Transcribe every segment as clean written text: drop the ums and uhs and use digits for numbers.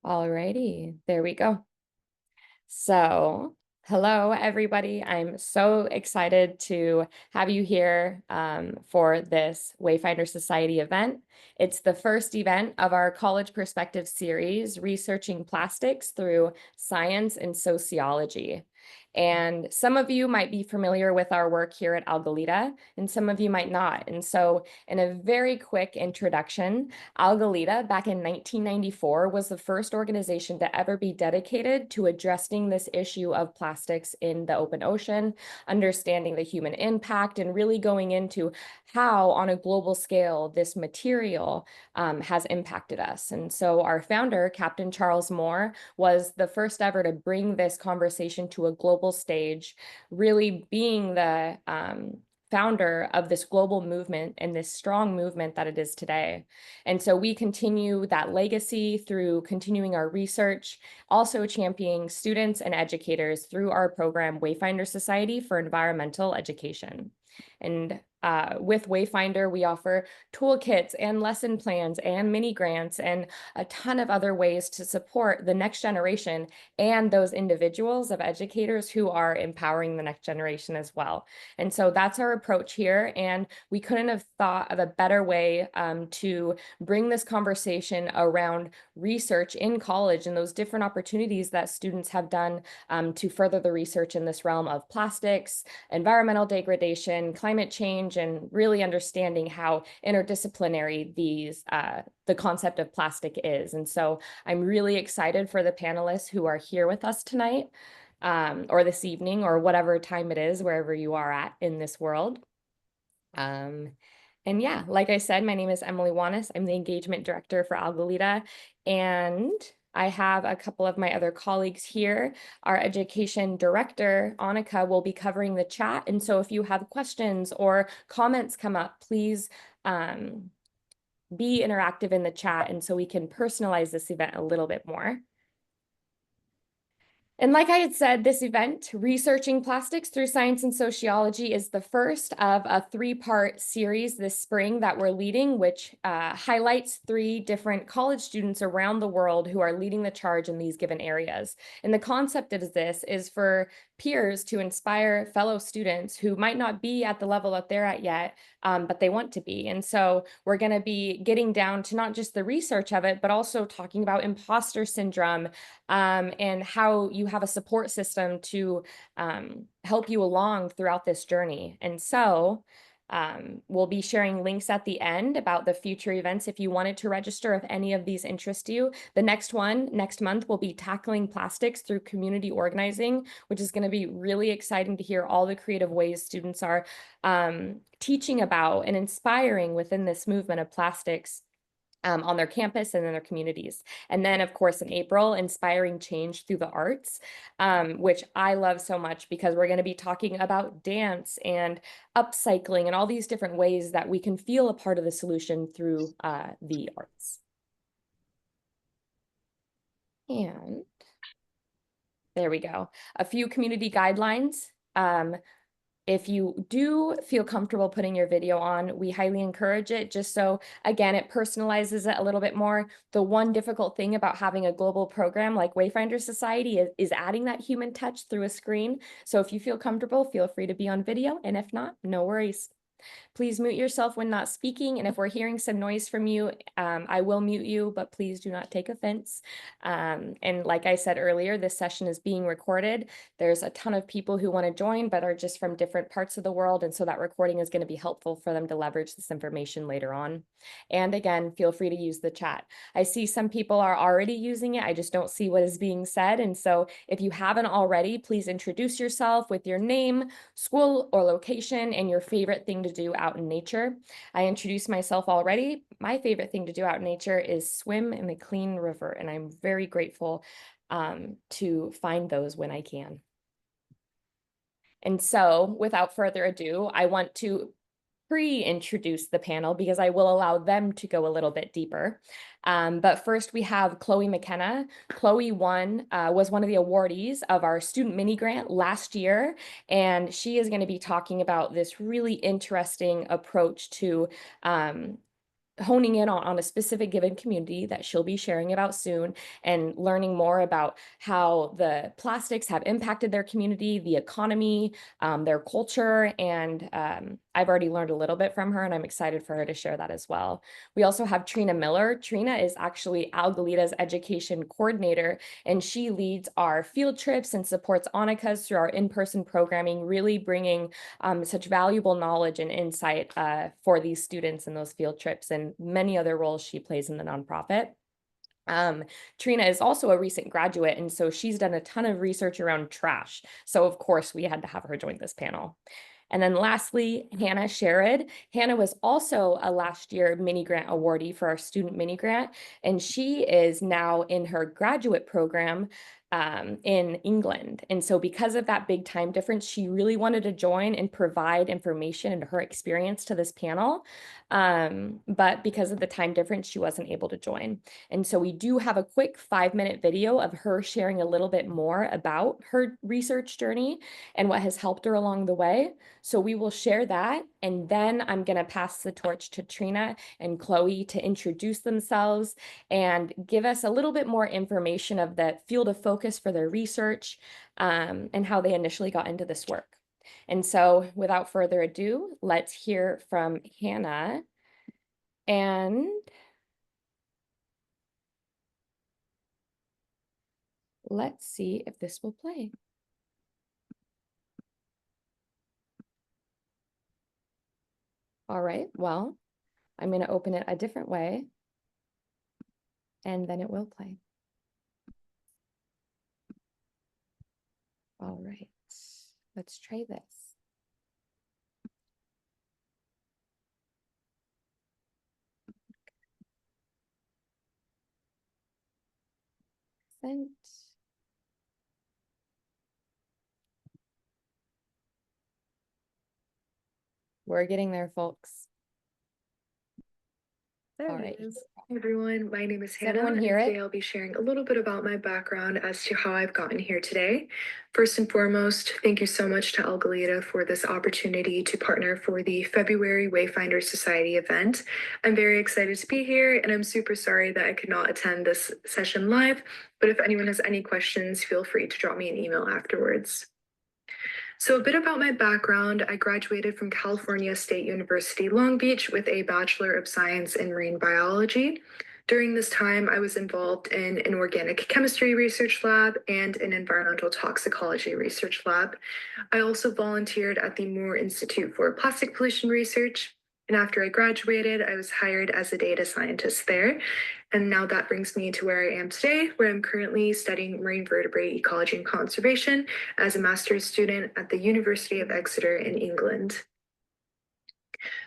Alrighty, there we go. So, hello everybody. I'm so excited to have you here for this Wayfinder Society event. It's the first event of our College Perspective series, researching plastics through science and sociology. And some of you might be familiar with our work here at Algalita, and some of you might not. And so, in a very quick introduction, Algalita, back in 1994, was the first organization to ever be dedicated to addressing this issue of plastics in the open ocean, understanding the human impact, and really going into how, on a global scale, this material has impacted us. And so our founder, Captain Charles Moore, was the first ever to bring this conversation to a global stage, really being the founder of this global movement and this strong movement that it is today. And so we continue that legacy through continuing our research, also championing students and educators through our program, Wayfinder Society for Environmental Education. And with Wayfinder, we offer toolkits and lesson plans and mini grants and a ton of other ways to support the next generation and those individuals of educators who are empowering the next generation as well. And so that's our approach here. And we couldn't have thought of a better way to bring this conversation around research in college and those different opportunities that students have done to further the research in this realm of plastics, environmental degradation, climate change, and really understanding how interdisciplinary the concept of plastic is. And so I'm really excited for the panelists who are here with us tonight, or this evening, or whatever time it is, wherever you are at in this world. And yeah, like I said, my name is Emily Wanis. I'm the engagement director for Algalita, and I have a couple of my other colleagues here. Our education director, Annika, will be covering the chat. And so if you have questions or comments come up, please be interactive in the chat, and so we can personalize this event a little bit more. And like I had said, this event, Researching Plastics Through Science and Sociology, is the first of a three-part series this spring that we're leading, which highlights three different college students around the world who are leading the charge in these given areas. And the concept of this is for peers to inspire fellow students who might not be at the level that they're at yet, but they want to be. And so we're going to be getting down to not just the research of it, but also talking about imposter syndrome, and how you have a support system to help you along throughout this journey. And so we'll be sharing links at the end about the future events if you wanted to register, if any of these interest you. The next one, next month, will be tackling plastics through community organizing, which is going to be really exciting to hear all the creative ways students are teaching about and inspiring within this movement of plastics on their campus and in their communities. And then, of course, in April, inspiring change through the arts, which I love so much because we're going to be talking about dance and upcycling and all these different ways that we can feel a part of the solution through the arts. And there we go. A few community guidelines. If you do feel comfortable putting your video on, we highly encourage it, just so, again, it personalizes it a little bit more. The one difficult thing about having a global program like Wayfinder Society is adding that human touch through a screen. So if you feel comfortable, feel free to be on video, and if not, no worries. Please mute yourself when not speaking, and if we're hearing some noise from you, I will mute you, but please do not take offense. And like I said earlier, this session is being recorded. There's a ton of people who want to join, but are just from different parts of the world, and so that recording is going to be helpful for them to leverage this information later on. And again, feel free to use the chat. I see some people are already using it. I just don't see what is being said, and so if you haven't already, please introduce yourself with your name, school or location, and your favorite thing to do out in nature. I introduced myself already. My favorite thing to do out in nature is swim in a clean river, and I'm very grateful to find those when I can. And so, without further ado, I want to pre-introduce the panel because I will allow them to go a little bit deeper. But first we have Chloe McKenna. Chloe was one of the awardees of our student mini grant last year, and she is going to be talking about this really interesting approach to honing in on a specific given community that she'll be sharing about soon, and learning more about how the plastics have impacted their community, the economy, their culture, and I've already learned a little bit from her, and I'm excited for her to share that as well. We also have Trina Miller. Trina is actually Algalita's education coordinator, and she leads our field trips and supports Annika's through our in-person programming, really bringing such valuable knowledge and insight for these students in those field trips, and many other roles she plays in the nonprofit. Trina is also a recent graduate, and so she's done a ton of research around trash. So of course we had to have her join this panel. And then lastly, Hannah Sherrod. Hannah was also a last year mini grant awardee for our student mini grant, and she is now in her graduate program in England. And so because of that big time difference, she really wanted to join and provide information and her experience to this panel. But because of the time difference, she wasn't able to join. And so we do have a quick 5-minute video of her sharing a little bit more about her research journey and what has helped her along the way. So we will share that, and then I'm going to pass the torch to Trina and Chloe to introduce themselves and give us a little bit more information of the field of focus for their research, and how they initially got into this work. And so without further ado, let's hear from Hannah. And let's see if this will play. All right, well, I'm going to open it a different way, and then it will play. All right, let's try this. Sent. We're getting there, folks. All right. Hey everyone, my name is Hannah, and today I'll be sharing a little bit about my background as to how I've gotten here today. First and foremost, thank you so much to Algalita for this opportunity to partner for the February Wayfinder Society event. I'm very excited to be here, and I'm super sorry that I could not attend this session live, but if anyone has any questions, feel free to drop me an email afterwards. So a bit about my background: I graduated from California State University, Long Beach with a Bachelor of Science in Marine Biology. During this time, I was involved in an organic chemistry research lab and an environmental toxicology research lab. I also volunteered at the Moore Institute for Plastic Pollution Research. And after I graduated, I was hired as a data scientist there. And now that brings me to where I am today, where I'm currently studying marine vertebrate ecology and conservation as a master's student at the University of Exeter in England.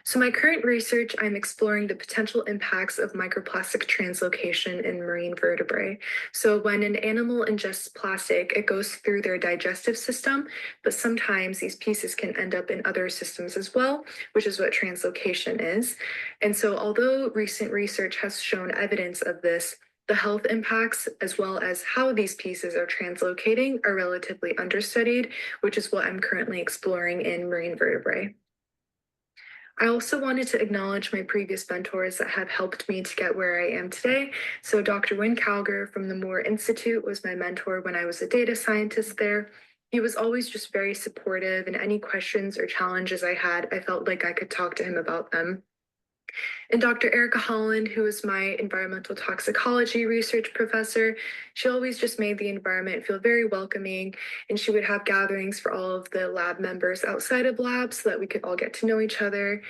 So my current research, I'm exploring the potential impacts of microplastic translocation in marine vertebrae. So when an animal ingests plastic, it goes through their digestive system, but sometimes these pieces can end up in other systems as well, which is what translocation is. And so although recent research has shown evidence of this, the health impacts, as well as how these pieces are translocating, are relatively understudied, which is what I'm currently exploring in marine vertebrae. I also wanted to acknowledge my previous mentors that have helped me to get where I am today. So Dr. Wynne Calger from the Moore Institute was my mentor when I was a data scientist there. He was always just very supportive, and any questions or challenges I had, I felt like I could talk to him about them. And Dr. Erica Holland, who is my environmental toxicology research professor, she always just made the environment feel very welcoming, and she would have gatherings for all of the lab members outside of labs so that we could all get to know each other.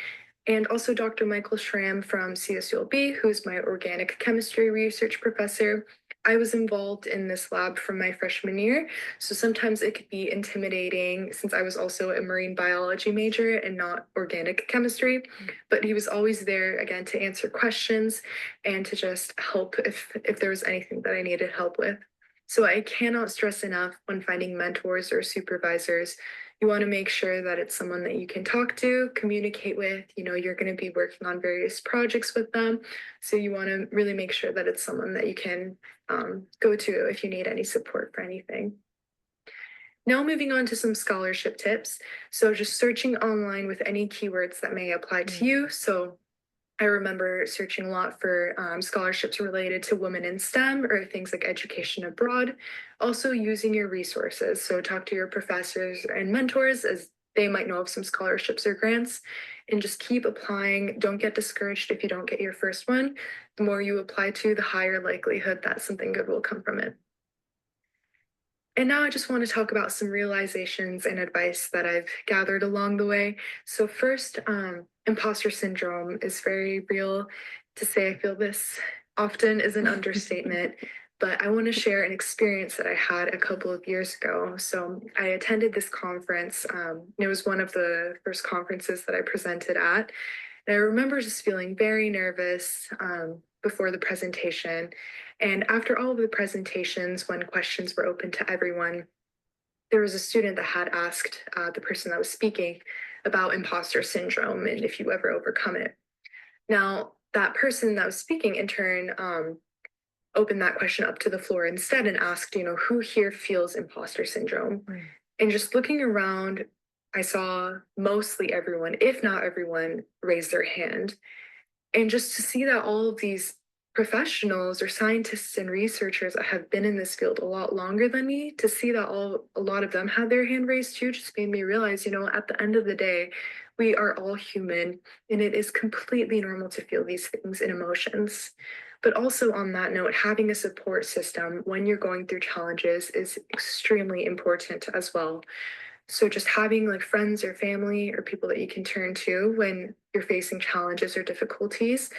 And also Dr. Michael Schramm from Sociology, who's my organic chemistry research professor. I was involved in this lab from my freshman year, so sometimes it could be intimidating since I was also a marine biology major and not organic chemistry, but he was always there again to answer questions and to just help if there was anything that I needed help with. So I cannot stress enough when finding mentors or supervisors, you want to make sure that it's someone that you can talk to, communicate with. You're going to be working on various projects with them. So you want to really make sure that it's someone that you can go to if you need any support for anything. Now moving on to some scholarship tips. So just searching online with any keywords that may apply to you. So I remember searching a lot for scholarships related to women in STEM or things like education abroad. Also, using your resources. So, talk to your professors and mentors as they might know of some scholarships or grants, and just keep applying. Don't get discouraged if you don't get your first one. The more you apply to, the higher likelihood that something good will come from it. And now I just want to talk about some realizations and advice that I've gathered along the way. So, first, imposter syndrome is very real. To say I feel this often is an understatement, but I want to share an experience that I had a couple of years ago. So, I attended this conference. It was one of the first conferences that I presented at. And I remember just feeling very nervous before the presentation. And after all of the presentations, when questions were open to everyone, there was a student that had asked the person that was speaking about imposter syndrome and if you ever overcome it. Now, that person that was speaking in turn opened that question up to the floor instead and asked, who here feels imposter syndrome? And just looking around, I saw mostly everyone, if not everyone, raise their hand. And just to see that all of these professionals or scientists and researchers that have been in this field a lot longer than me, to see that a lot of them had their hand raised too, just made me realize, at the end of the day, we are all human, and it is completely normal to feel these things and emotions. But also on that note, having a support system when you're going through challenges is extremely important as well. So just having like friends or family or people that you can turn to when you're facing challenges or difficulties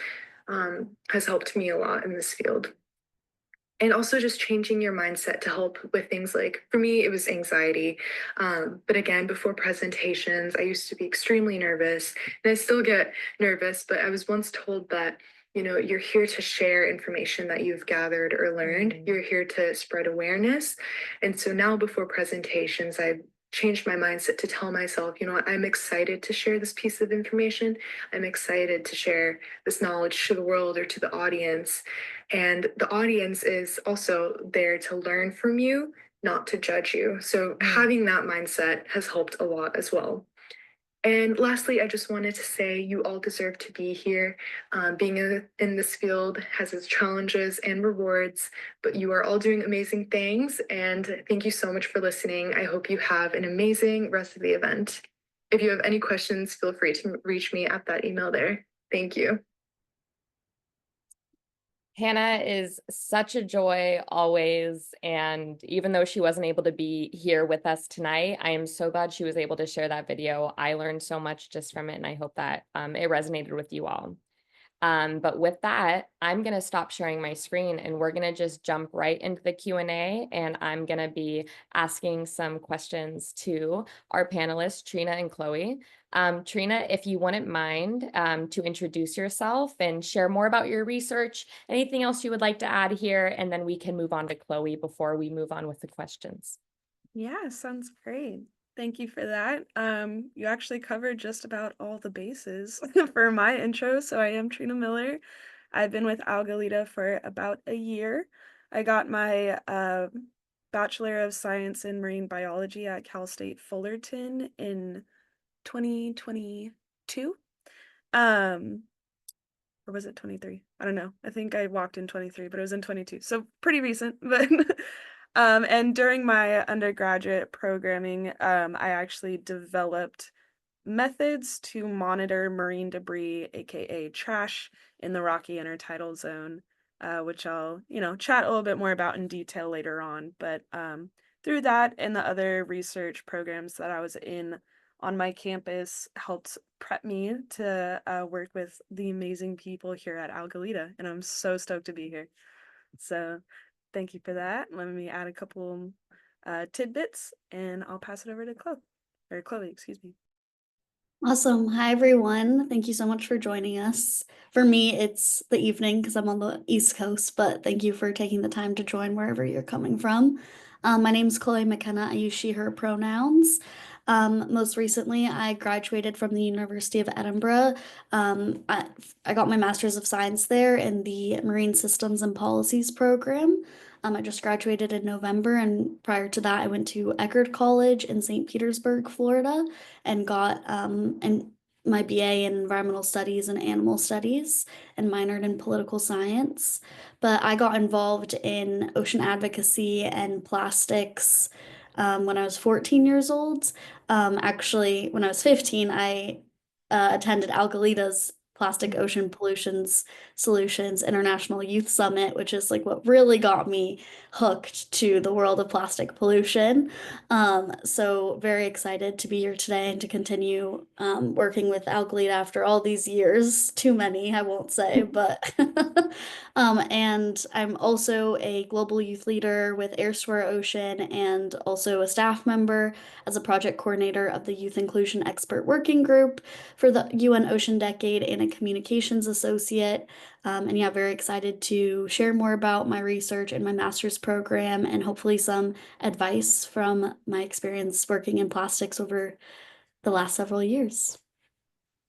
has helped me a lot in this field. And also just changing your mindset to help with things like, for me, it was anxiety. But again, before presentations, I used to be extremely nervous, and I still get nervous, but I was once told that, you're here to share information that you've gathered or learned. You're here to spread awareness. And so now before presentations, I've changed my mindset to tell myself, I'm excited to share this piece of information. I'm excited to share this knowledge to the world or to the audience. And the audience is also there to learn from you, not to judge you. So having that mindset has helped a lot as well. And lastly, I just wanted to say you all deserve to be here. Being in this field has its challenges and rewards, but you are all doing amazing things. And thank you so much for listening. I hope you have an amazing rest of the event. If you have any questions, feel free to reach me at that email there. Thank you. Hannah is such a joy always, and even though she wasn't able to be here with us tonight, I am so glad she was able to share that video. I learned so much just from it, and I hope that it resonated with you all. But with that, I'm going to stop sharing my screen and we're going to just jump right into the Q&A, and I'm going to be asking some questions to our panelists, Trina and Chloe. Trina, if you wouldn't mind to introduce yourself and share more about your research, anything else you would like to add here, and then we can move on to Chloe before we move on with the questions. Yeah, sounds great. Thank you for that. You actually covered just about all the bases for my intro. So I am Trina Miller. I've been with Algalita for about a year. I got my Bachelor of Science in Marine Biology at Cal State Fullerton in 2022. Or was it 23? I don't know. I think I walked in 23, but it was in 22. So pretty recent, but and during my undergraduate programming, I actually developed methods to monitor marine debris, aka trash, in the rocky intertidal zone, which I'll, chat a little bit more about in detail later on. But through that and the other research programs that I was in on my campus helped prep me to work with the amazing people here at Algalita, and I'm so stoked to be here. So thank you for that. Let me add a couple tidbits, and I'll pass it over to Chloe, excuse me. Awesome. Hi, everyone. Thank you so much for joining us. For me, it's the evening because I'm on the East Coast, but thank you for taking the time to join wherever you're coming from. My name is Chloe McKenna. I use she, her pronouns. Most recently, I graduated from the University of Edinburgh. I got my Master's of Science there in the Marine Systems and Policies program. I just graduated in November, and prior to that, I went to Exeter College in St. Petersburg, Florida, and got and my BA in environmental studies and animal studies and minored in political science. But I got involved in ocean advocacy and plastics when I was 14 years old. Actually, when I was 15, I attended Algalita's Plastic Ocean Pollutions Solutions International Youth Summit, which is like what really got me hooked to the world of plastic pollution. So very excited to be here today and to continue working with Algalita after all these years. Too many, I won't say, but and I'm also a global youth leader with Airstore Ocean and also a staff member as a project coordinator of the Youth Inclusion Expert Working Group for the UN Ocean Decade and a communications associate. And yeah, very excited to share more about my research and my master's program and hopefully some advice from my experience working in plastics over the last several years.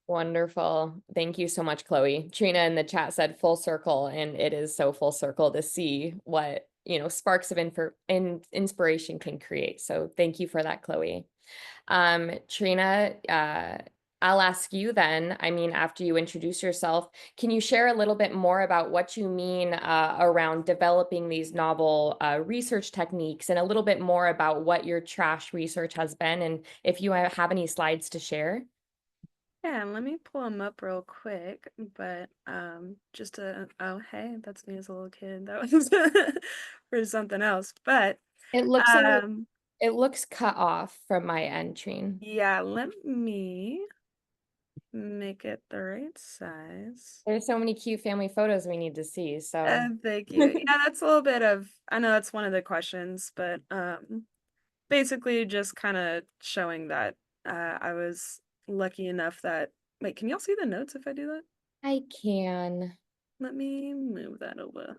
Wonderful. Thank you so much, Chloe. Trina in the chat said full circle, and it is so full circle to see what, sparks of inspiration can create. So thank you for that, Chloe. Trina, I'll ask you then, after you introduce yourself, can you share a little bit more about what you mean around developing these novel research techniques and a little bit more about what your trash research has been and if you have any slides to share? Yeah, let me pull them up real quick, but just to, oh, hey, that's me as a little kid. That was for something else, but It looks cut off from my end, Trina. yeah, let me make it the right size. There's so many cute family photos we need to see, so. Thank you. Yeah, that's a little bit of, I know that's one of the questions, but basically just kind of showing that I was lucky enough that, wait, can y'all see the notes if I do that? I can. Let me move that over.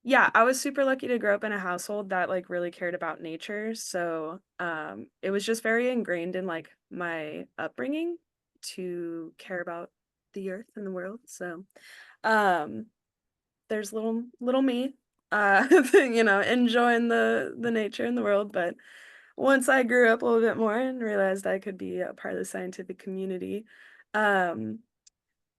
Yeah, I was super lucky to grow up in a household that like really cared about nature. So it was just very ingrained in like my upbringing to care about the earth and the world. So there's little me enjoying the nature and the world. But once I grew up a little bit more and realized I could be a part of the scientific community,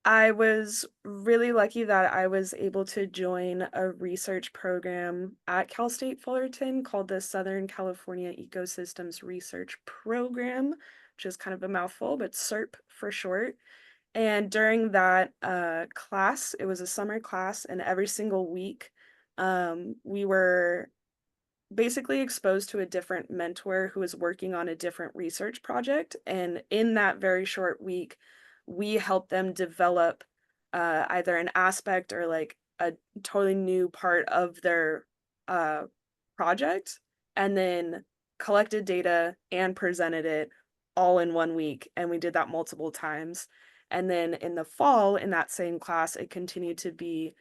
I was really lucky that I was able to join a research program at Cal State Fullerton called the Southern California Ecosystems Research Program, which is kind of a mouthful, but SERP for short. And during that class, it was a summer class, and every single week we were basically exposed to a different mentor who was working on a different research project. And in that very short week, we helped them develop either an aspect or like a totally new part of their project, and then collected data and presented it all in 1 week. And we did that multiple times. And then in the fall, in that same class, it continued to be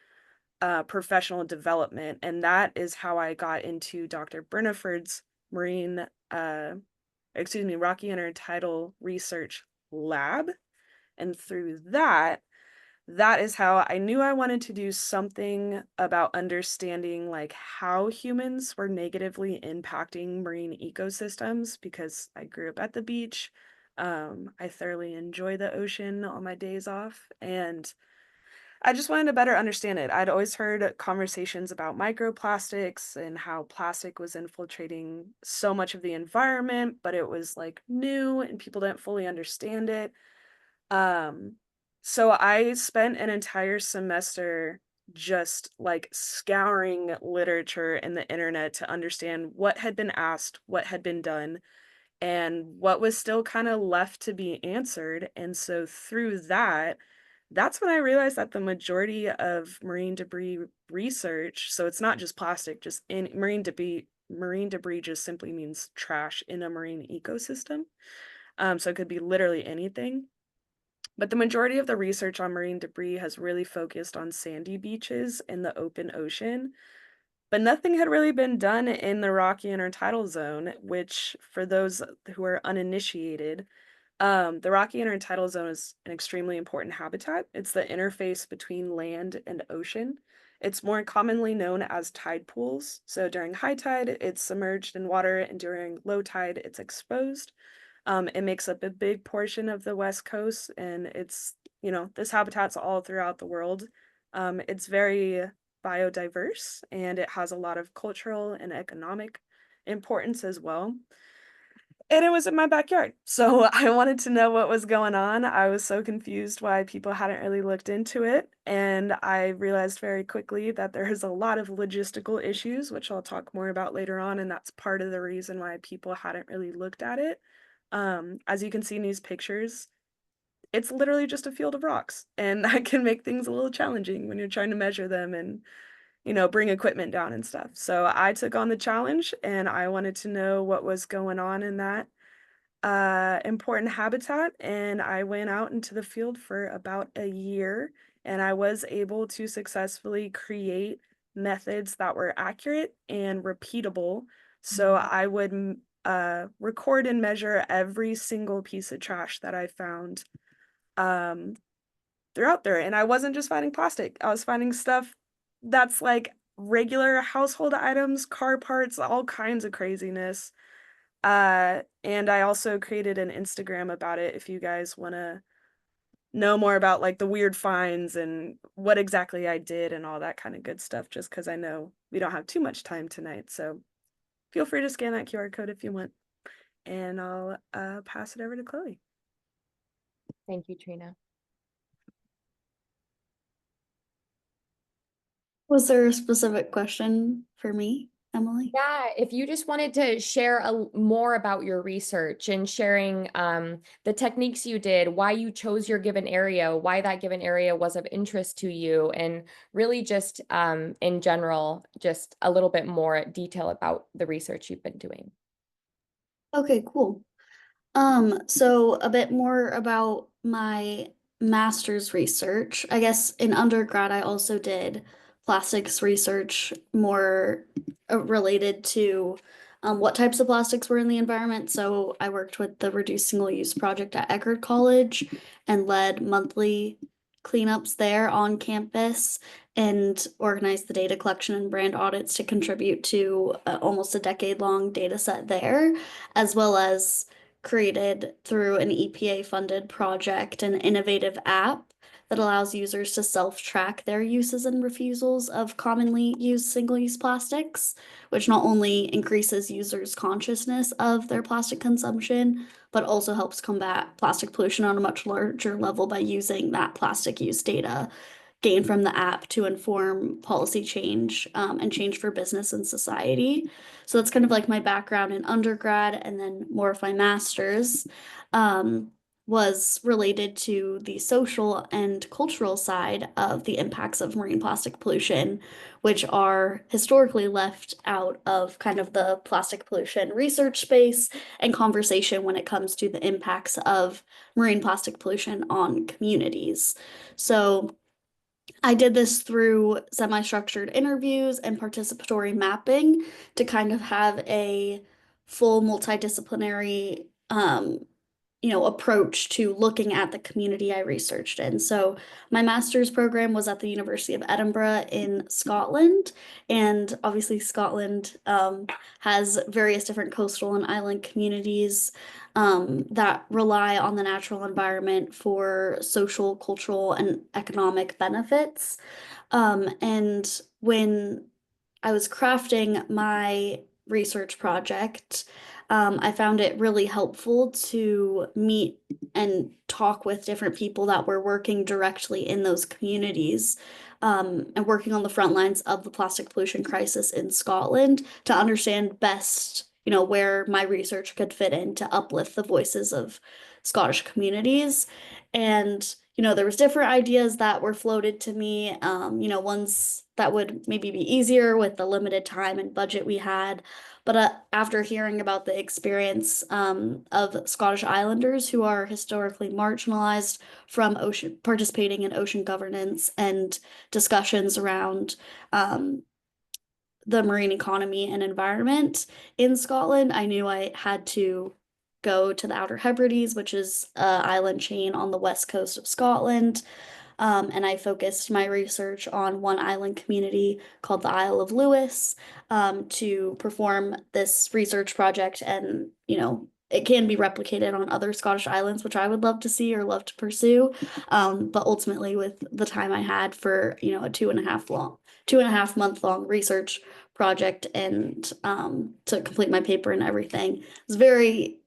professional development. And that is how I got into Dr. Brenniford's Rocky Intertidal Research Lab. And through that is how I knew I wanted to do something about understanding like how humans were negatively impacting marine ecosystems, because I grew up at the beach. I thoroughly enjoy the ocean on my days off, and I just wanted to better understand it. I'd always heard conversations about microplastics and how plastic was infiltrating so much of the environment, but it was like new and people didn't fully understand it. So I spent an entire semester just like scouring literature and the internet to understand what had been asked, what had been done, and what was still kind of left to be answered. And so through that, that's when I realized that the majority of marine debris research, so it's not just plastic, just in marine debris just simply means trash in a marine ecosystem. So it could be literally anything. But the majority of the research on marine debris has really focused on sandy beaches in the open ocean. But nothing had really been done in the rocky intertidal zone, which, for those who are uninitiated, the rocky intertidal zone is an extremely important habitat. It's the interface between land and ocean. It's more commonly known as tide pools. So during high tide, it's submerged in water, and during low tide, it's exposed. It makes up a big portion of the West Coast, and it's, this habitat's all throughout the world. It's very biodiverse, and it has a lot of cultural and economic importance as well. And it was in my backyard. So I wanted to know what was going on. I was so confused why people hadn't really looked into it. And I realized very quickly that there's a lot of logistical issues, which I'll talk more about later on. And that's part of the reason why people hadn't really looked at it. As you can see in these pictures, it's literally just a field of rocks. And that can make things a little challenging when you're trying to measure them and bring equipment down and stuff. So I took on the challenge and I wanted to know what was going on in that important habitat. And I went out into the field for about a year, and I was able to successfully create methods that were accurate and repeatable. So I would record and measure every single piece of trash that I found throughout there. And I wasn't just finding plastic, I was finding stuff that's like regular household items, car parts, all kinds of craziness. And I also created an Instagram about it if you guys want to know more about like the weird finds and what exactly I did and all that kind of good stuff, just because I know we don't have too much time tonight. So feel free to scan that QR code if you want. And I'll pass it over to Chloe. Thank you, Trina. Was there a specific question for me, Emily? Yeah, if you just wanted to share more about your research and sharing the techniques you did, why you chose your given area, why that given area was of interest to you, and really just in general, just a little bit more detail about the research you've been doing. Okay, cool. So a bit more about my master's research. I guess in undergrad, I also did plastics research more related to what types of plastics were in the environment. So I worked with the Reduced Single Use project at Exeter College and led monthly cleanups there on campus and organized the data collection and brand audits to contribute to almost a decade-long data set there, as well as created through an EPA-funded project an innovative app that allows users to self-track their uses and refusals of commonly used single-use plastics, which not only increases users' consciousness of their plastic consumption, but also helps combat plastic pollution on a much larger level by using that plastic use data gained from the app to inform policy change and change for business and society. So that's kind of like my background in undergrad, and then more of my master's was related to the social and cultural side of the impacts of marine plastic pollution, which are historically left out of kind of the plastic pollution research space and conversation when it comes to the impacts of marine plastic pollution on communities. So I did this through semi-structured interviews and participatory mapping to kind of have a full multidisciplinary approach to looking at the community I researched in. So my master's program was at the University of Edinburgh in Scotland, and obviously Scotland has various different coastal and island communities that rely on the natural environment for social, cultural, and economic benefits. And when I was crafting my research project, I found it really helpful to meet and talk with different people that were working directly in those communities, and working on the front lines of the plastic pollution crisis in Scotland to understand best, where my research could fit in to uplift the voices of Scottish communities. And there was different ideas that were floated to me, ones that would maybe be easier with the limited time and budget we had. But after hearing about the experience of Scottish Islanders who are historically marginalized from participating in ocean governance and discussions around the marine economy and environment in Scotland, I knew I had to go to the Outer Hebrides, which is an island chain on the west coast of Scotland. And I focused my research on one island community called the Isle of Lewis to perform this research project and, it can be replicated on other Scottish islands, which I would love to see or love to pursue. But ultimately, with the time I had for, you know, a 2.5 month long research project and to complete my paper and everything, it was very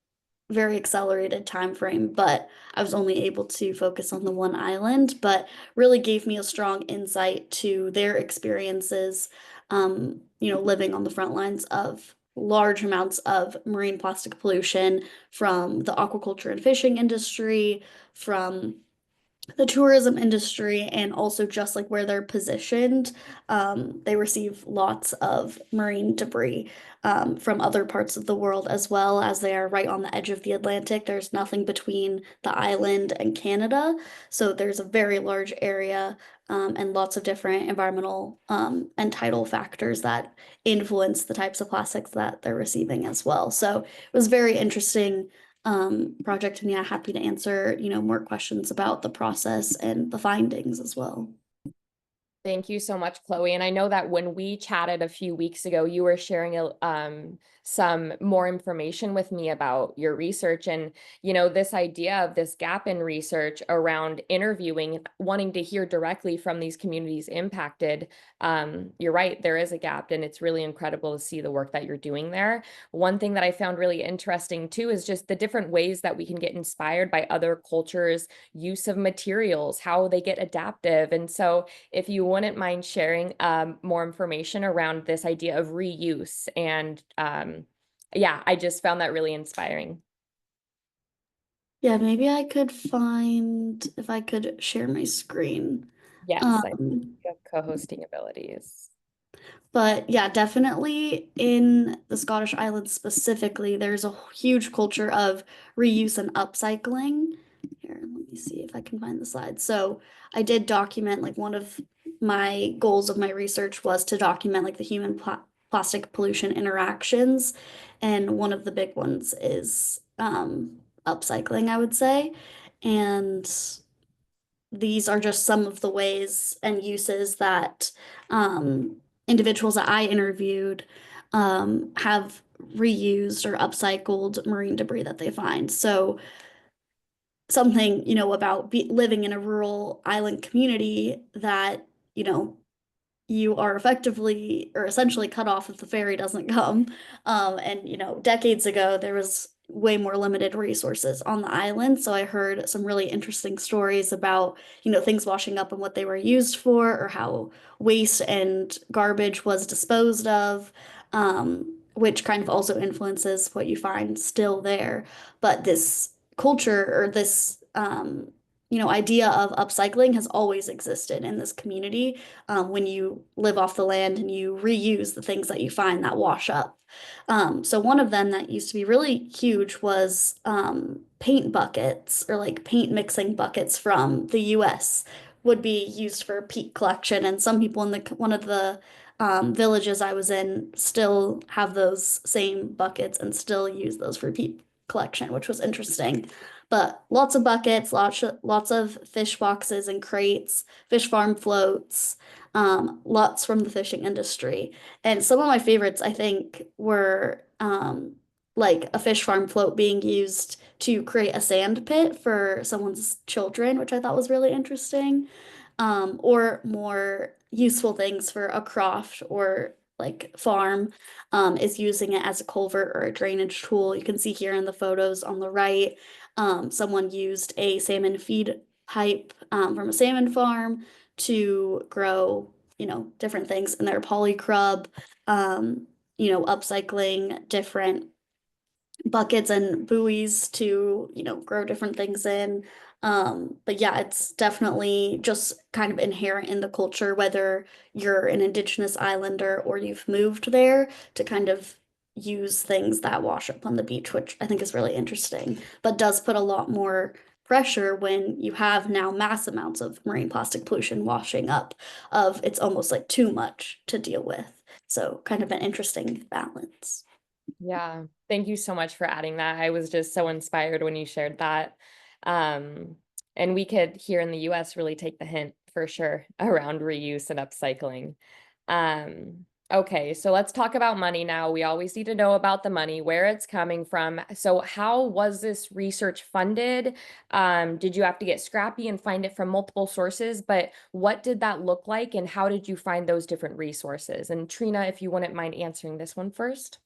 accelerated time frame, but I was only able to focus on the one island, but really gave me a strong insight to their experiences, you know, living on the front lines of large amounts of marine plastic pollution from the aquaculture and fishing industry, from the tourism industry, and also just like where they're positioned, they receive lots of marine debris from other parts of the world, as well as they are right on the edge of the Atlantic. There's nothing between the island and Canada, so there's a very large area and lots of different environmental and tidal factors that influence the types of plastics that they're receiving as well. So it was very interesting project, and yeah, happy to answer, you know, more questions about the process and the findings as well. Thank you so much, Chloe. And I know that when we chatted a few weeks ago, you were sharing some more information with me about your research and, you know, this idea of this gap in research around interviewing, wanting to hear directly from these communities impacted. You're right, there is a gap, and it's really incredible to see the work that you're doing there. One thing that I found really interesting too is just the different ways that we can get inspired by other cultures' use of materials, how they get adaptive. And so if you wouldn't mind sharing more information around this idea of reuse. And yeah, I just found that really inspiring. Yeah, maybe I could find if I could share my screen. Yes, I Um, have co-hosting abilities. But yeah, definitely in the Scottish Islands specifically, there's a huge culture of reuse and upcycling. Here, let me see if I can find the slide. So I did document, like, one of my goals of my research was to document like the human plastic pollution interactions. And one of the big ones is upcycling, I would say. And these are just some of the ways and uses that individuals that I interviewed have reused or upcycled marine debris that they find. So something, you know, about living in a rural island community that, you know, you are effectively or essentially cut off if the ferry doesn't come. And, you know, decades ago, there was way more limited resources on the island. So I heard some really interesting stories about, you know, things washing up and what they were used for, or how waste and garbage was disposed of, which kind of also influences what you find still there. But this culture, or this, you know, idea of upcycling has always existed in this community, when you live off the land and you reuse the things that you find that wash up. So one of them that used to be really huge was paint buckets, or like paint mixing buckets from the US would be used for peat collection. And some people in one of the villages I was in still have those same buckets and still use those for peat collection, which was interesting. But lots of buckets, lots of fish boxes and crates, fish farm floats, lots from the fishing industry. And some of my favorites, I think, were like a fish farm float being used to create a sand pit for someone's children, which I thought was really interesting. Or more useful things for a croft or like farm, is using it as a culvert or a drainage tool. You can see here in the photos on the right, someone used a salmon feed pipe from a salmon farm to grow, you know, different things in their polycrub, you know, upcycling different buckets and buoys to, you know, grow different things in. But yeah, it's definitely just kind of inherent in the culture, whether you're an Indigenous islander or you've moved there, to kind of use things that wash up on the beach, which I think is really interesting, but does put a lot more pressure when you have now mass amounts of marine plastic pollution washing up, of it's almost like too much to deal with. So kind of an interesting balance. Yeah, thank you so much for adding that. I was just so inspired when you shared that. And we could, here in the US, really take the hint for sure around reuse and upcycling. Okay, so let's talk about money now. We always need to know about the money, where it's coming from. So how was this research funded? Did you have to get scrappy and find it from multiple sources? But what did that look like and how did you find those different resources? And Trina, if you wouldn't mind answering this one first.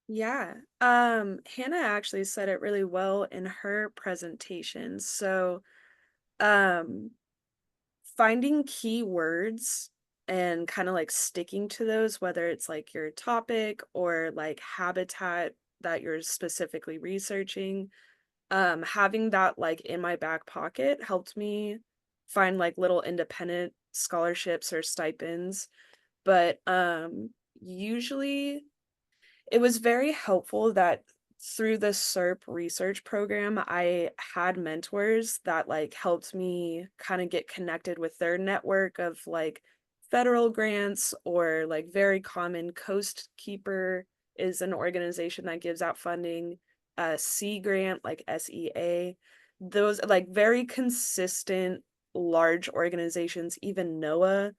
Yeah. Hannah actually said it really well in her presentation. So, um, finding keywords and kind of like sticking to those, whether it's like your topic or like habitat that you're specifically researching, having that like in my back pocket helped me find like little independent scholarships or stipends. But usually it was very helpful that through the SERP research program, I had mentors that like helped me kind of get connected with their network of like federal grants or like very common Coast Keeper is an organization that gives out funding, Sea Grant, like SEA, those like very consistent large organizations, even NOAA.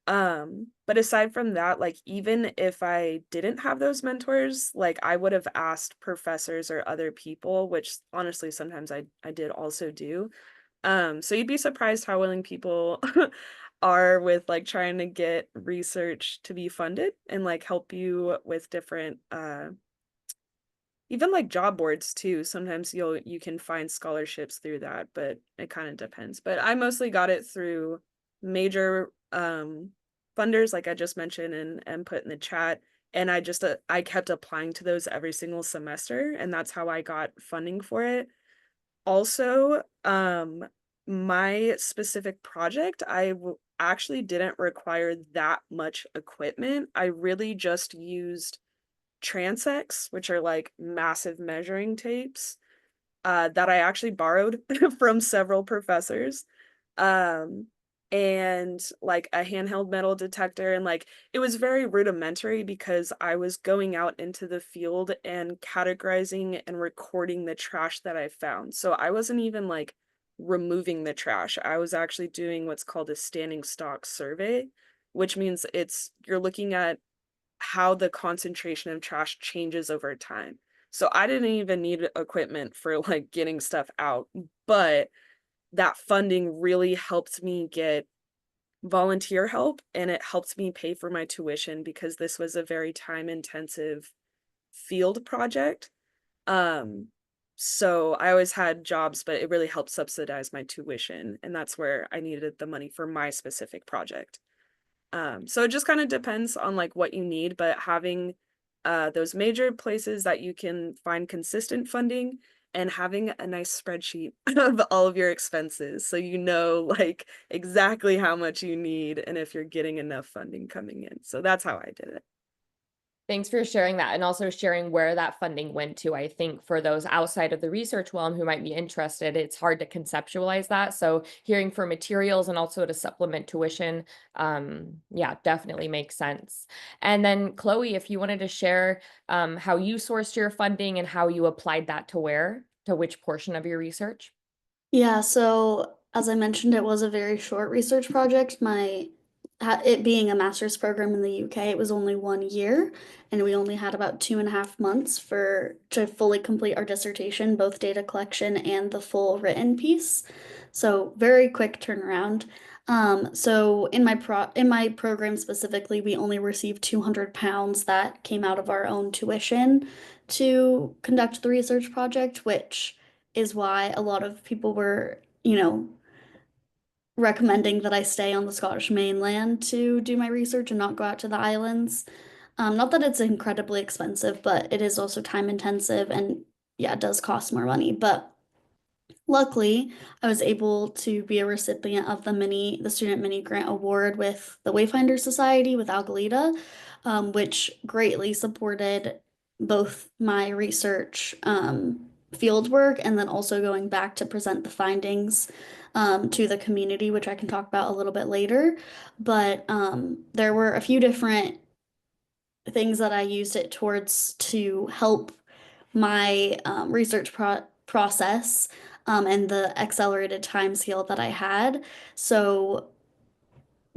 But aside from that, like even if I didn't have those mentors, like I would have asked professors or other people, which honestly sometimes I did also do. So you'd be surprised how willing people are with like trying to get research to be funded and like help you with different even like job boards too. Sometimes you can find scholarships through that, but it kind of depends. But I mostly got it through major funders like I just mentioned and put in the chat. And I kept applying to those every single semester, and that's how I got funding for it. Also, my specific project, actually didn't require that much equipment. I really just used transects, which are like massive measuring tapes, that I actually borrowed from several professors. Um, and like a handheld metal detector. And like it was very rudimentary because I was going out into the field and categorizing and recording the trash that I found. So I wasn't even like removing the trash. I was actually doing what's called a standing stock survey, which means you're looking at how the concentration of trash changes over time. So I didn't even need equipment for like getting stuff out, but that funding really helped me get volunteer help and it helped me pay for my tuition because this was a very time intensive field project. Um, so I always had jobs, but it really helped subsidize my tuition, and that's where I needed the money for my specific project. So it just kind of depends on like what you need, but having those major places that you can find consistent funding and having a nice spreadsheet of all of your expenses so you know like exactly how much you need and if you're getting enough funding coming in. So that's how I did it. Thanks for sharing that and also sharing where that funding went to. I think for those outside of the research realm who might be interested, it's hard to conceptualize that. So hearing for materials and also to supplement tuition, yeah, definitely makes sense. And then Chloe, if you wanted to share how you sourced your funding and how you applied that to which portion of your research? Yeah, so as I mentioned, it was a very short research project. It being a master's program in the UK, it was only 1 year, and we only had about 2.5 months to fully complete our dissertation, both data collection and the full written piece. So very quick turnaround. So in my program specifically, we only received £200 that came out of our own tuition to conduct the research project, which is why a lot of people were, recommending that I stay on the Scottish mainland to do my research and not go out to the islands. Not that it's incredibly expensive, but it is also time intensive and yeah, it does cost more money. But luckily, I was able to be a recipient of the Student Mini Grant Award with the Wayfinder Society with Algalita, which greatly supported both my research field work and then also going back to present the findings to the community, which I can talk about a little bit later. But there were a few different things that I used it towards to help my process and the accelerated time scale that I had. So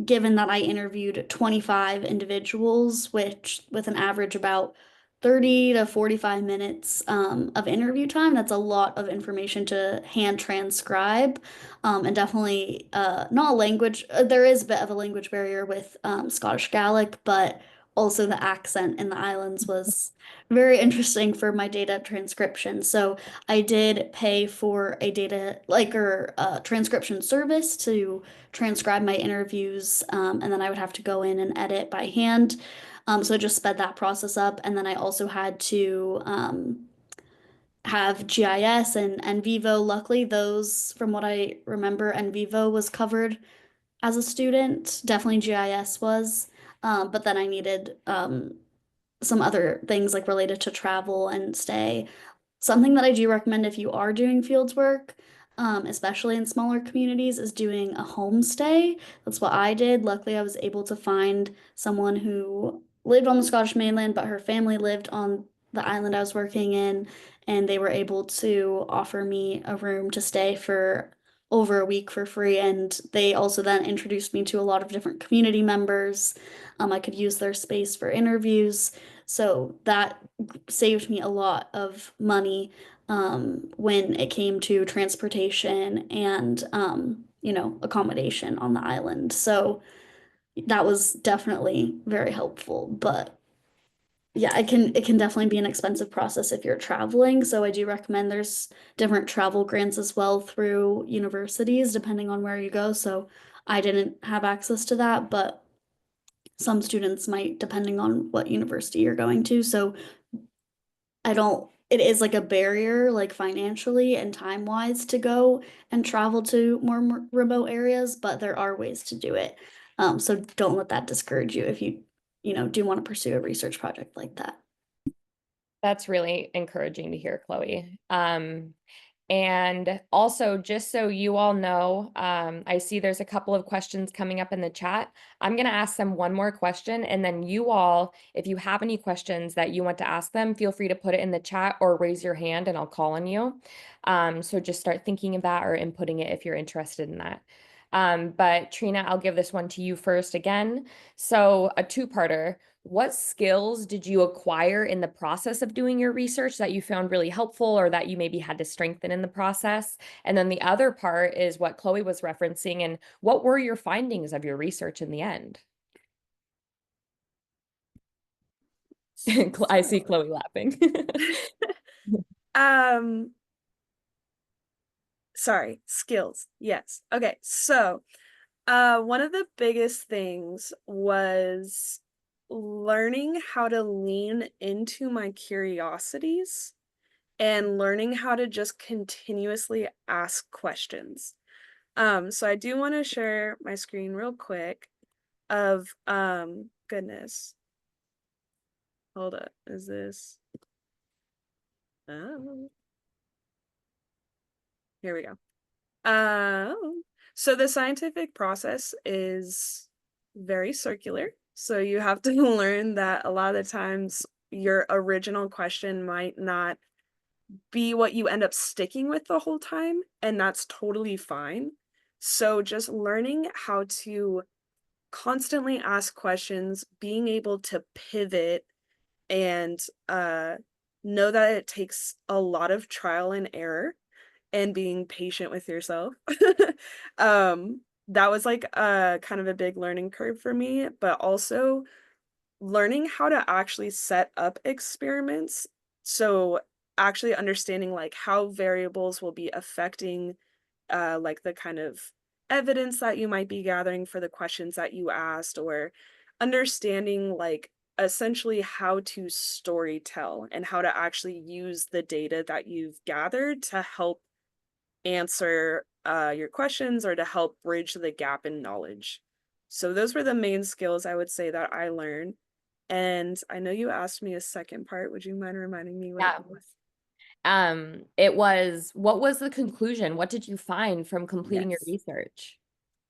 given that I interviewed 25 individuals, which with an average about 30 to 45 minutes of interview time, that's a lot of information to hand transcribe. And definitely not a language, there is a bit of a language barrier with Scottish Gaelic, but also the accent in the islands was very interesting for my data transcription. So I did pay for a data like or transcription service to transcribe my interviews, and then I would have to go in and edit by hand. So it just sped that process up. And then I also had to have GIS and NVivo. Luckily, those, from what I remember, NVivo was covered as a student. Definitely GIS was. But then I needed some other things like related to travel and stay. Something that I do recommend if you are doing field work, especially in smaller communities, is doing a homestay. That's what I did. Luckily, I was able to find someone who lived on the Scottish mainland, but her family lived on the island I was working in, and they were able to offer me a room to stay for over a week for free. And they also then introduced me to a lot of different community members. I could use their space for interviews. So that saved me a lot of money when it came to transportation and accommodation on the island. So that was definitely very helpful. But yeah, it can definitely be an expensive process if you're traveling. So I do recommend there's different travel grants as well through universities, depending on where you go. So I didn't have access to that, but some students might, depending on what university you're going to. So it is like a barrier, like financially and time-wise to go and travel to more remote areas, but there are ways to do it. So don't let that discourage you if you do want to pursue a research project like that. That's really encouraging to hear, Chloe. And also, just so you all know, I see there's a couple of questions coming up in the chat. I'm going to ask them one more question, and then you all, if you have any questions that you want to ask them, feel free to put it in the chat or raise your hand and I'll call on you. So just start thinking of that or inputting it if you're interested in that. But Trina, I'll give this one to you first again. So a two-parter. What skills did you acquire in the process of doing your research that you found really helpful or that you maybe had to strengthen in the process? And then the other part is what Chloe was referencing, and what were your findings of your research in the end? I see Chloe laughing. Sorry, skills. Yes. Okay. So, one of the biggest things was learning how to lean into my curiosities and learning how to just continuously ask questions. So I do want to share my screen real quick of goodness. Hold up. Is this oh here we go. So the scientific process is very circular. So you have to learn that a lot of the times your original question might not be what you end up sticking with the whole time, and that's totally fine. So just learning how to constantly ask questions, being able to pivot and know that it takes a lot of trial and error and being patient with yourself. That was like a kind of a big learning curve for me, but also learning how to actually set up experiments. So actually understanding like how variables will be affecting like the kind of evidence that you might be gathering for the questions that you asked, or understanding like essentially how to story tell and how to actually use the data that you've gathered to help answer your questions or to help bridge the gap in knowledge. So those were the main skills I would say that I learned. And I know you asked me a second part. Would you mind reminding me what it was? It was, what was the conclusion? What did you find from completing your research?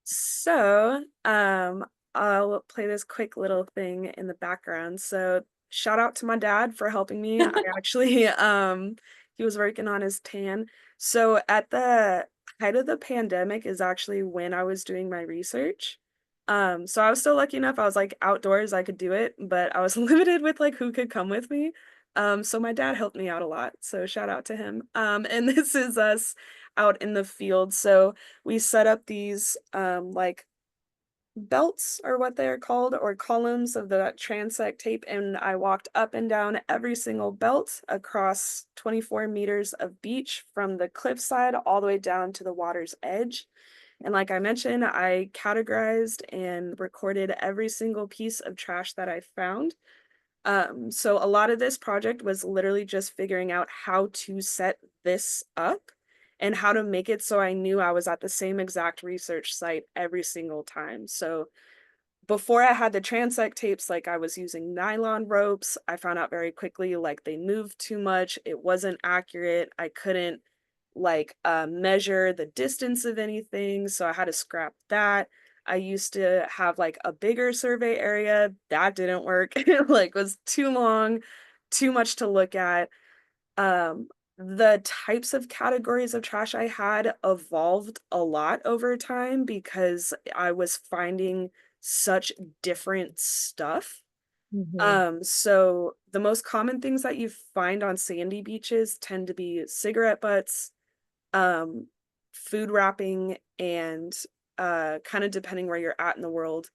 So, I'll play this quick little thing in the background. So, shout out to my dad for helping me. I actually, he was working on his tan. So, at the height of the pandemic is actually when I was doing my research. So I was still lucky enough. I was like outdoors, I could do it, but I was limited with like who could come with me. So my dad helped me out a lot. So shout out to him. And this is us out in the field. So we set up these like belts are what they are called, or columns of the transect tape, and I walked up and down every single belt across 24 meters of beach from the cliffside all the way down to the water's edge. And like I mentioned, I categorized and recorded every single piece of trash that I found. So a lot of this project was literally just figuring out how to set this up and how to make it so I knew I was at the same exact research site every single time. So before I had the transect tapes, like I was using nylon ropes. I found out very quickly, like they moved too much. It wasn't accurate. I couldn't like measure the distance of anything. So I had to scrap that. I used to have like a bigger survey area. That didn't work. It like was too long, too much to look at. Um, the types of categories of trash I had evolved a lot over time because I was finding such different stuff. So the most common things that you find on sandy beaches tend to be cigarette butts, um, food wrapping, and kind of depending where you're at in the world,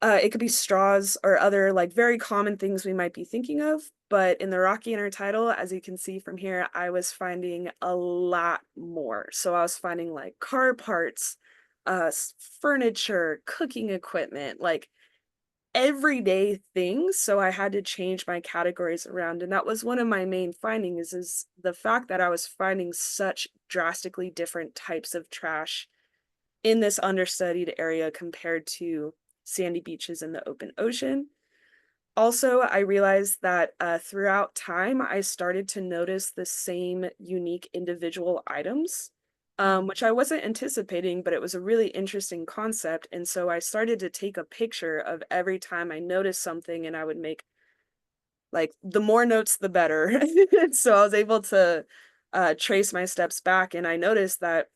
it could be straws or other like very common things we might be thinking of. But in the rocky intertidal, as you can see from here, I was finding a lot more. So I was finding like car parts, furniture, cooking equipment, like everyday things. So I had to change my categories around. And that was one of my main findings is the fact that I was finding such drastically different types of trash in this understudied area compared to sandy beaches in the open ocean. Also, I realized that throughout time, I started to notice the same unique individual items, which I wasn't anticipating, but it was a really interesting concept. And so I started to take a picture of every time I noticed something, and I would make like the more notes, the better. So I was able to trace my steps back, and I noticed that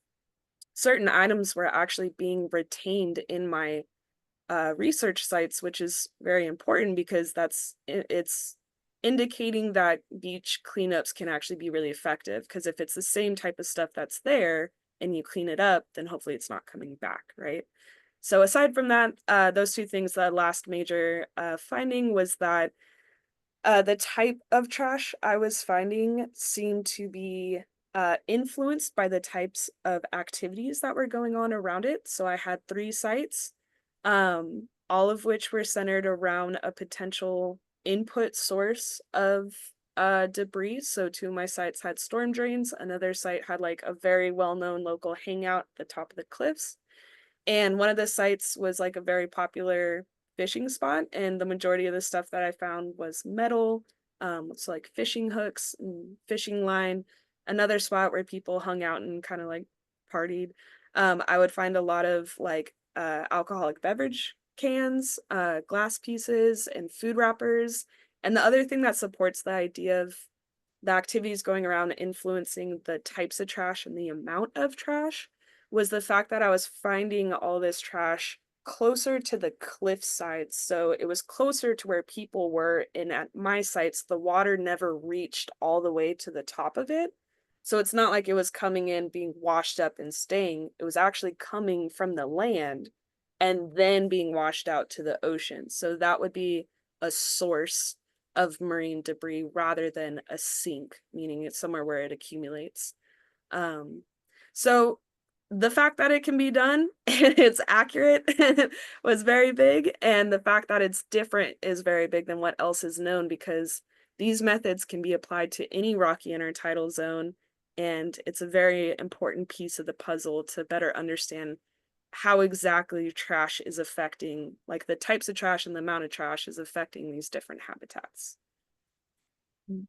certain items were actually being retained in my research sites, which is very important because it's indicating that beach cleanups can actually be really effective. Because if it's the same type of stuff that's there and you clean it up, then hopefully it's not coming back, right? So aside from that, those two things, the last major finding was that the type of trash I was finding seemed to be influenced by the types of activities that were going on around it. So I had 3 sites, all of which were centered around a potential input source of debris. So 2 of my sites had storm drains. Another site had like a very well-known local hangout at the top of the cliffs. And one of the sites was like a very popular fishing spot, and the majority of the stuff that I found was metal, so like fishing hooks and fishing line. Another spot where people hung out and kind of like partied. I would find a lot of like alcoholic beverage cans, glass pieces, and food wrappers. And the other thing that supports the idea of the activities going around influencing the types of trash and the amount of trash was the fact that I was finding all this trash closer to the cliff sides. So it was closer to where people were. And at my sites, the water never reached all the way to the top of it. So it's not like it was coming in, being washed up and staying. It was actually coming from the land and then being washed out to the ocean. So that would be a source of marine debris rather than a sink, meaning it's somewhere where it accumulates. So the fact that it can be done and it's accurate was very big, and the fact that it's different is very big than what else is known, because these methods can be applied to any rocky intertidal zone, and it's a very important piece of the puzzle to better understand how exactly trash is affecting, like the types of trash and the amount of trash is affecting these different habitats.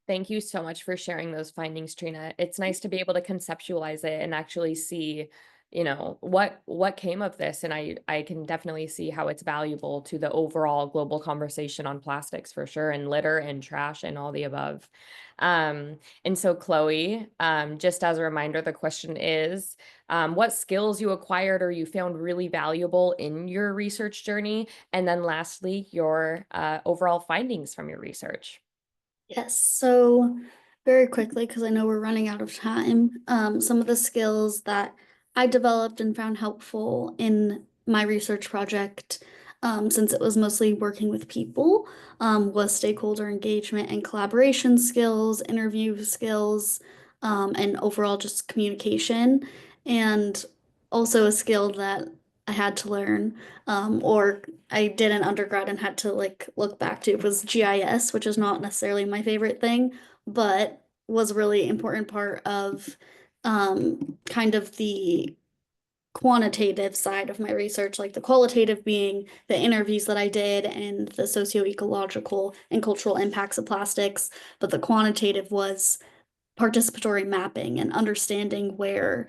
Thank you so much for sharing those findings, Trina. It's nice to be able to conceptualize it and actually see what came of this? And I can definitely see how it's valuable to the overall global conversation on plastics for sure, and litter and trash and all the above. And so Chloe, just as a reminder, the question is, what skills you acquired or you found really valuable in your research journey? And then lastly, your overall findings from your research. Yes, so very quickly, because I know we're running out of time, some of the skills that I developed and found helpful in my research project, since it was mostly working with people, was stakeholder engagement and collaboration skills, interview skills, and overall just communication. And also a skill that I had to learn, or I did an undergrad and had to like look back to, was GIS, which is not necessarily my favorite thing, but was a really important part of kind of the quantitative side of my research, like the qualitative being the interviews that I did and the socio-ecological and cultural impacts of plastics, but the quantitative was participatory mapping and understanding where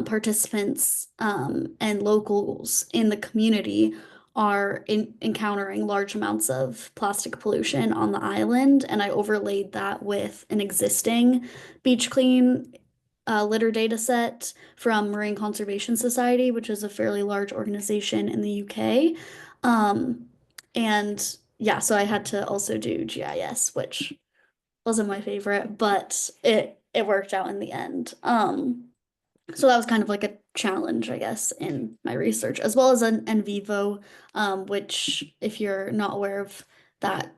participants and locals in the community are encountering large amounts of plastic pollution on the island. And I overlaid that with an existing beach clean litter data set from Marine Conservation Society, which is a fairly large organization in the UK. And yeah, so I had to also do GIS, which wasn't my favorite, but it worked out in the end. So that was kind of like a challenge, I guess, in my research, as well as an en vivo, which if you're not aware of that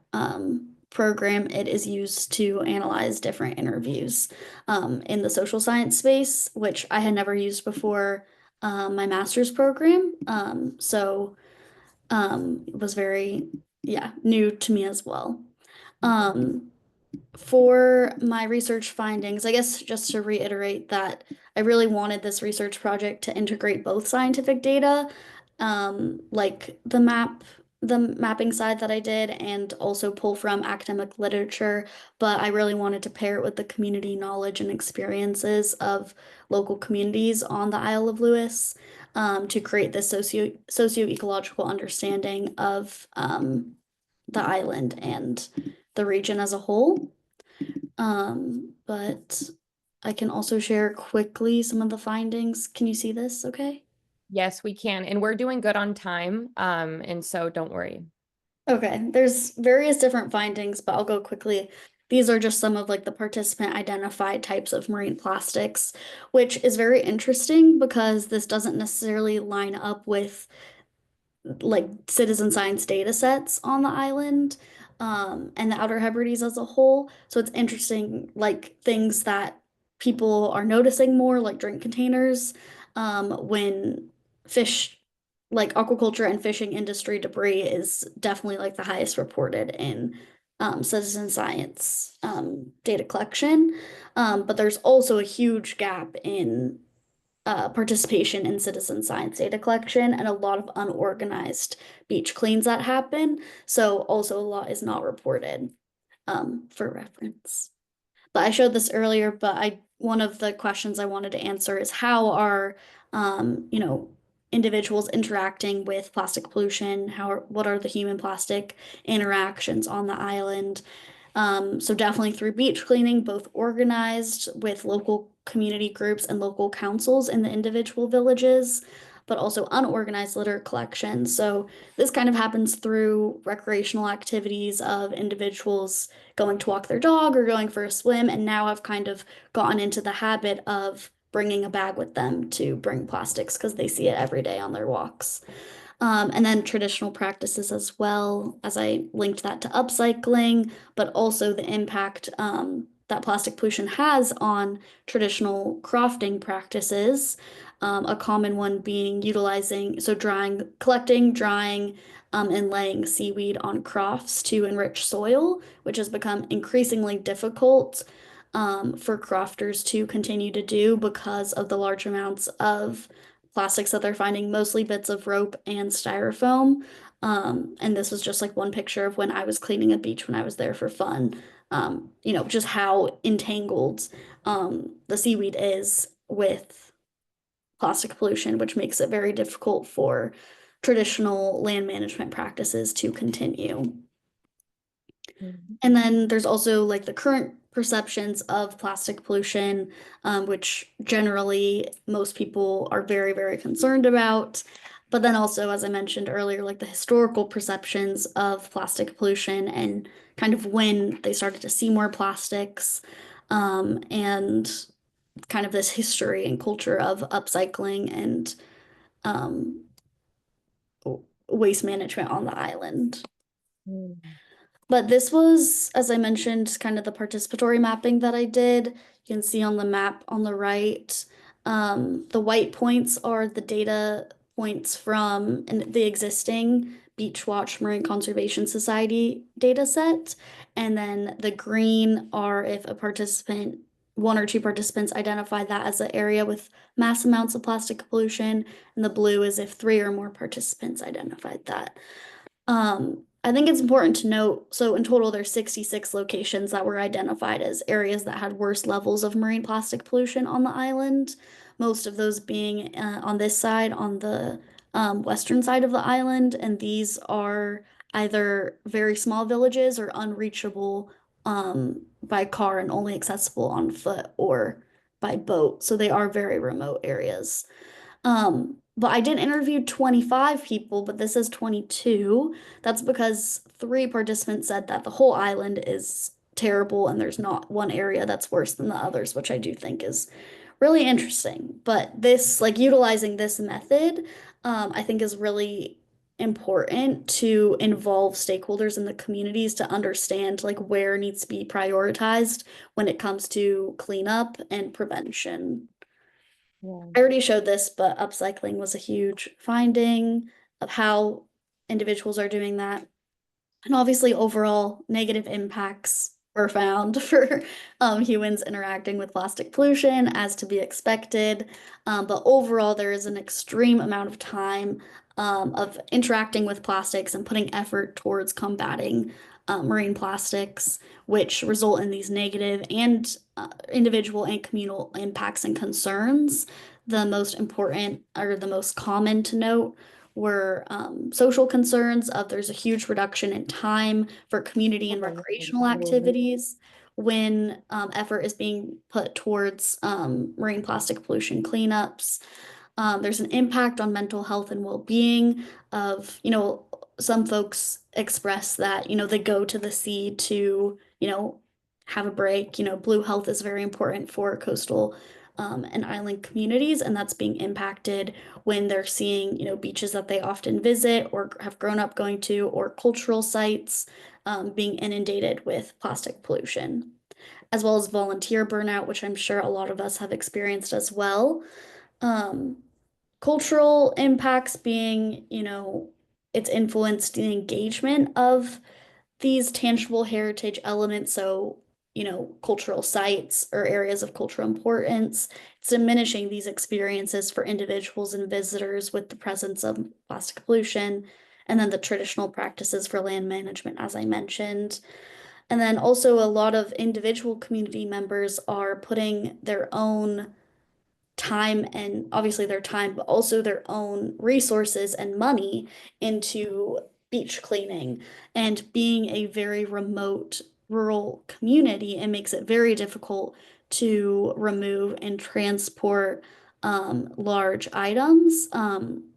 program, it is used to analyze different interviews in the social science space, which I had never used before my master's program. It was very, yeah, new to me as well. Um, for my research findings, I guess just to reiterate that I really wanted this research project to integrate both scientific data, like the mapping side that I did, and also pull from academic literature, but I really wanted to pair it with the community knowledge and experiences of local communities on the Isle of Lewis, to create this socio-ecological understanding of the island and the region as a whole. But I can also share quickly some of the findings. Can you see this okay? Yes, we can. And we're doing good on time. And so don't worry. Okay, there's various different findings, but I'll go quickly. These are just some of like the participant identified types of marine plastics, which is very interesting because this doesn't necessarily line up with like citizen science data sets on the island, and the Outer Hebrides as a whole. So it's interesting, like things that people are noticing more, like drink containers, when fish, like aquaculture and fishing industry debris is definitely like the highest reported in citizen science data collection. But there's also a huge gap in participation in citizen science data collection and a lot of unorganized beach cleans that happen. So also a lot is not reported for reference. But I showed this earlier, but one of the questions I wanted to answer is how are individuals interacting with plastic pollution? What are the human plastic interactions on the island? So definitely through beach cleaning, both organized with local community groups and local councils in the individual villages, but also unorganized litter collection. So this kind of happens through recreational activities of individuals going to walk their dog or going for a swim, and now have kind of gotten into the habit of bringing a bag with them to bring plastics because they see it every day on their walks. And then traditional practices as well, as I linked that to upcycling, but also the impact that plastic pollution has on traditional crafting practices. A common one being collecting, drying, and laying seaweed on crofts to enrich soil, which has become increasingly difficult for crofters to continue to do because of the large amounts of plastics that they're finding, mostly bits of rope and styrofoam. And this was just like one picture of when I was cleaning a beach when I was there for fun. Just how entangled the seaweed is with plastic pollution, which makes it very difficult for traditional land management practices to continue. And then there's also like the current perceptions of plastic pollution, which generally most people are very, very concerned about. But then also, as I mentioned earlier, like the historical perceptions of plastic pollution and kind of when they started to see more plastics, and kind of this history and culture of upcycling and waste management on the island. But this was, as I mentioned, kind of the participatory mapping that I did. You can see on the map on the right, the white points are the data points from the existing Beach Watch Marine Conservation Society data set. And then the green are if a participant, one or two participants identify that as an area with mass amounts of plastic pollution. And the blue is if 3 or more participants identified that. I think it's important to note, so in total, there's 66 locations that were identified as areas that had worse levels of marine plastic pollution on the island. Most of those being on this side, on the western side of the island, and these are either very small villages or unreachable by car and only accessible on foot or by boat. So they are very remote areas. But I did interview 25 people, but this is 22. That's because 3 participants said that the whole island is terrible and there's not one area that's worse than the others, which I do think is really interesting. But this, like utilizing this method, I think is really important to involve stakeholders in the communities to understand like where needs to be prioritized when it comes to cleanup and prevention. I already showed this, but upcycling was a huge finding of how individuals are doing that. And obviously, overall negative impacts were found for humans interacting with plastic pollution, as to be expected. But overall, there is an extreme amount of time of interacting with plastics and putting effort towards combating marine plastics, which result in these negative and individual and communal impacts and concerns. The most important or the most common to note were social concerns of there's a huge reduction in time for community and recreational activities when effort is being put towards marine plastic pollution cleanups. There's an impact on mental health and well-being of, some folks express that, they go to the sea to, have a break. Blue health is very important for coastal and island communities, and that's being impacted when they're seeing, beaches that they often visit or have grown up going to, or cultural sites being inundated with plastic pollution, as well as volunteer burnout, which I'm sure a lot of us have experienced as well. Cultural impacts being, it's influenced the engagement of these tangible heritage elements. So, cultural sites or areas of cultural importance. It's diminishing these experiences for individuals and visitors with the presence of plastic pollution, and then the traditional practices for land management, as I mentioned. And then also a lot of individual community members are putting their own time, and obviously their time, but also their own resources and money into beach cleaning. And being a very remote rural community, it makes it very difficult to remove and transport large items,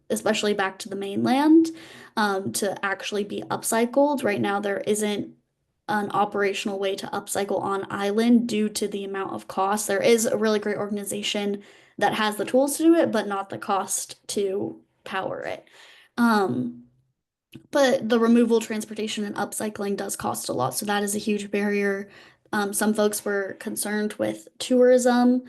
especially back to the mainland, to actually be upcycled. Right now, there isn't an operational way to upcycle on island due to the amount of cost. There is a really great organization that has the tools to do it, but not the cost to power it. But the removal, transportation, and upcycling does cost a lot, so that is a huge barrier. Some folks were concerned with tourism.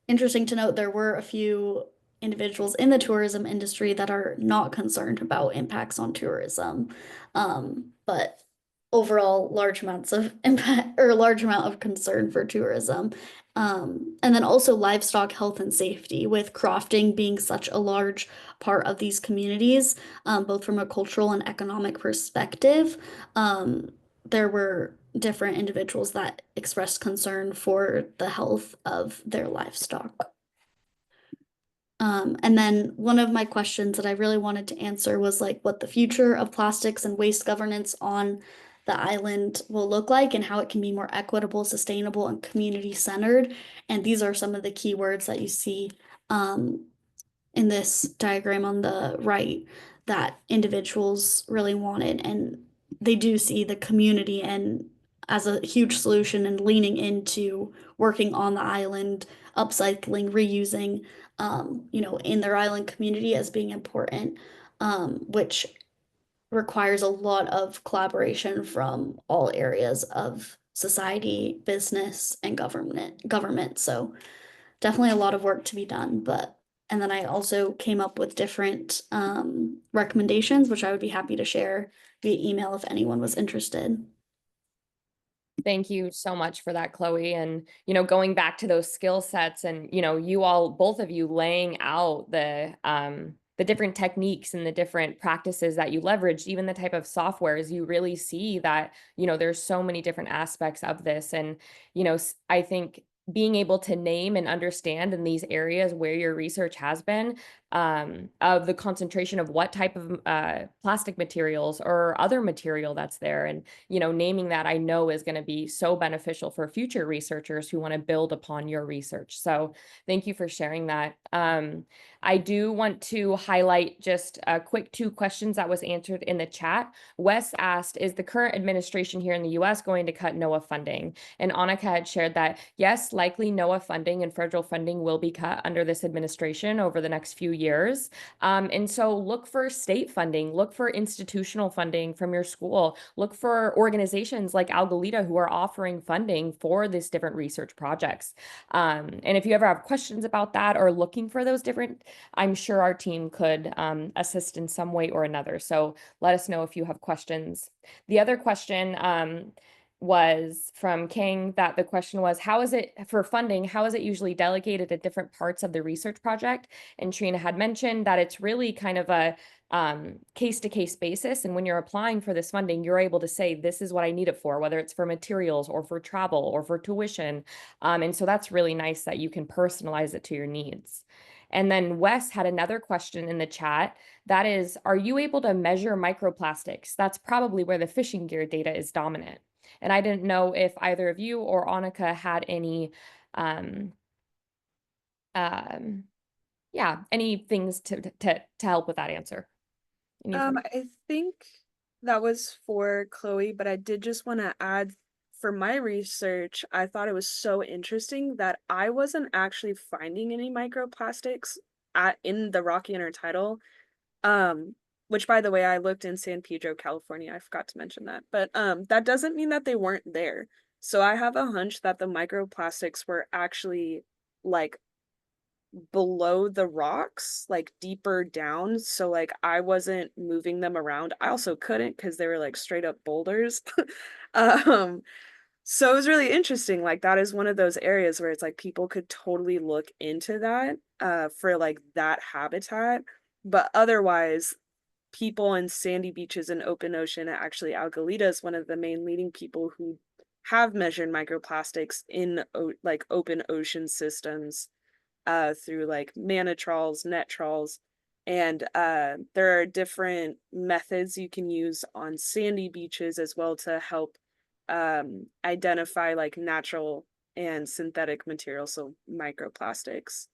Interesting to note, there were a few individuals in the tourism industry that are not concerned about impacts on tourism. But overall, large amounts of impact or large amount of concern for tourism. And then also livestock health and safety, with crofting being such a large part of these communities, both from a cultural and economic perspective. There were different individuals that expressed concern for the health of their livestock. And then one of my questions that I really wanted to answer was like what the future of plastics and waste governance on the island will look like and how it can be more equitable, sustainable, and community centered. And these are some of the keywords that you see in this diagram on the right that individuals really wanted. And they do see the community and as a huge solution and leaning into working on the island, upcycling, reusing, in their island community as being important, which requires a lot of collaboration from all areas of society, business, and government. So definitely a lot of work to be done, and then I also came up with different recommendations, which I would be happy to share via email if anyone was interested. Thank you so much for that, Chloe. And, going back to those skill sets and, you all, both of you laying out the different techniques and the different practices that you leveraged, even the type of softwares, you really see that, there's so many different aspects of this. And, I think being able to name and understand in these areas where your research has been, of the concentration of what type of plastic materials or other material that's there. And, naming that I know is going to be so beneficial for future researchers who want to build upon your research. So thank you for sharing that. I do want to highlight just a quick 2 questions that was answered in the chat. Wes asked, is the current administration here in the US going to cut NOAA funding? And Annika had shared that, yes, likely NOAA funding and federal funding will be cut under this administration over the next few years. And so look for state funding, look for institutional funding from your school, look for organizations like Algalita who are offering funding for these different research projects. And if you ever have questions about that or looking for those different, I'm sure our team could assist in some way or another. So let us know if you have questions. The other question was from King, that the question was, how is it for funding? How is it usually delegated at different parts of the research project? And Trina had mentioned that it's really kind of a case-to-case basis. And when you're applying for this funding, you're able to say, this is what I need it for, whether it's for materials or for travel or for tuition. And so that's really nice that you can personalize it to your needs. And then Wes had another question in the chat. That is, are you able to measure microplastics? That's probably where the fishing gear data is dominant. And I didn't know if either of you or Annika had any, any things to help with that answer. I think that was for Chloe, but I did just want to add, for my research, I thought it was so interesting that I wasn't actually finding any microplastics in the rocky intertidal. Which, by the way, I looked in San Pedro, California. I forgot to mention that. But that doesn't mean that they weren't there. So I have a hunch that the microplastics were actually like below the rocks, like deeper down. So like I wasn't moving them around. I also couldn't because they were like straight up boulders. So it was really interesting. Like that is one of those areas where it's like people could totally look into that for like that habitat. But otherwise, people in sandy beaches and open ocean, actually Algalita is one of the main leading people who have measured microplastics in like open ocean systems through like mana trawls, net trawls. And there are different methods you can use on sandy beaches as well to help identify like natural and synthetic materials, so microplastics.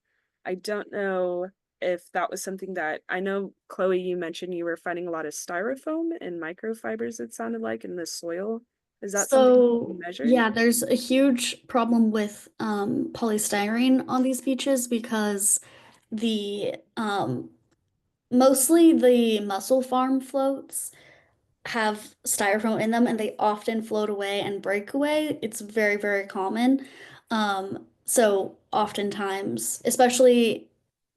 I don't know if that was something that, I know, Chloe, you mentioned you were finding a lot of styrofoam and microfibers, it sounded like, in the soil. Is that something you measured? Yeah, there's a huge problem with polystyrene on these beaches because the mostly the mussel farm floats have styrofoam in them and they often float away and break away. It's very, very common. So oftentimes, especially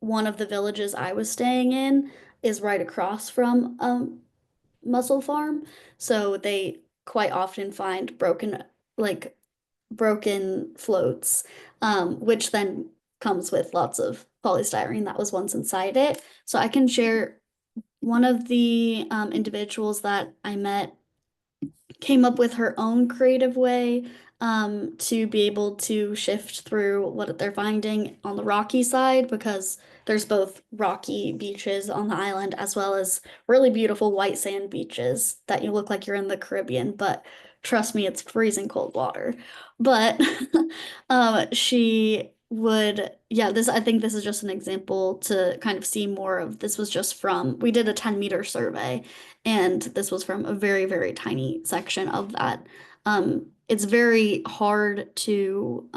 one of the villages I was staying in is right across from mussel farm. So they quite often find like broken floats, which then comes with lots of polystyrene that was once inside it. So I can share one of the individuals that I met came up with her own creative way to be able to shift through what they're finding on the rocky side, because there's both rocky beaches on the island as well as really beautiful white sand beaches that you look like you're in the Caribbean, but trust me, it's freezing cold water. But she would, yeah, this, I think this is just an example to kind of see more of. This was just from, we did a 10-meter survey, and this was from a very, very tiny section of that. It's very hard to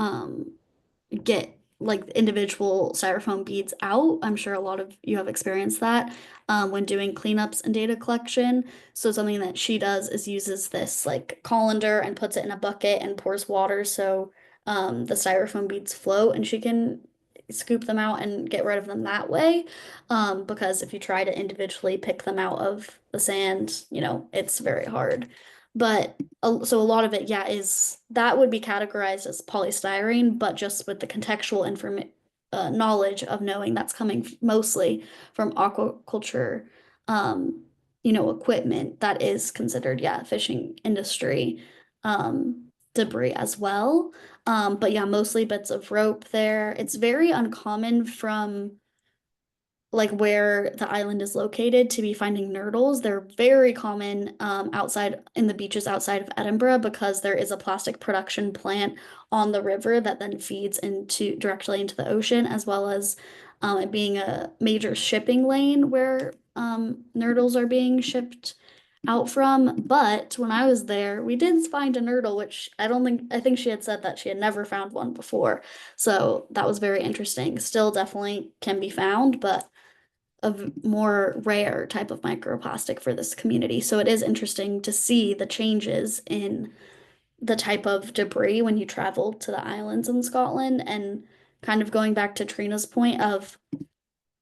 get like individual styrofoam beads out. I'm sure a lot of you have experienced that when doing cleanups and data collection. So something that she does is uses this like colander and puts it in a bucket and pours water so the styrofoam beads float, and she can scoop them out and get rid of them that way. Because if you try to individually pick them out of the sand, you know, it's very hard. But so a lot of it, yeah, is that would be categorized as polystyrene, but just with the contextual knowledge of knowing that's coming mostly from aquaculture, you know, equipment that is considered, yeah, fishing industry debris as well. But yeah, mostly bits of rope there. It's very uncommon from like where the island is located to be finding nurdles. They're very common outside in the beaches outside of Edinburgh, because there is a plastic production plant on the river that then feeds into directly into the ocean, as well as it being a major shipping lane where nurdles are being shipped out from. But when I was there, we did find a nurdle, which I think she had said that she had never found one before. So that was very interesting. Still definitely can be found, but a more rare type of microplastic for this community. So it is interesting to see the changes in the type of debris when you travel to the islands in Scotland. And kind of going back to Trina's point of,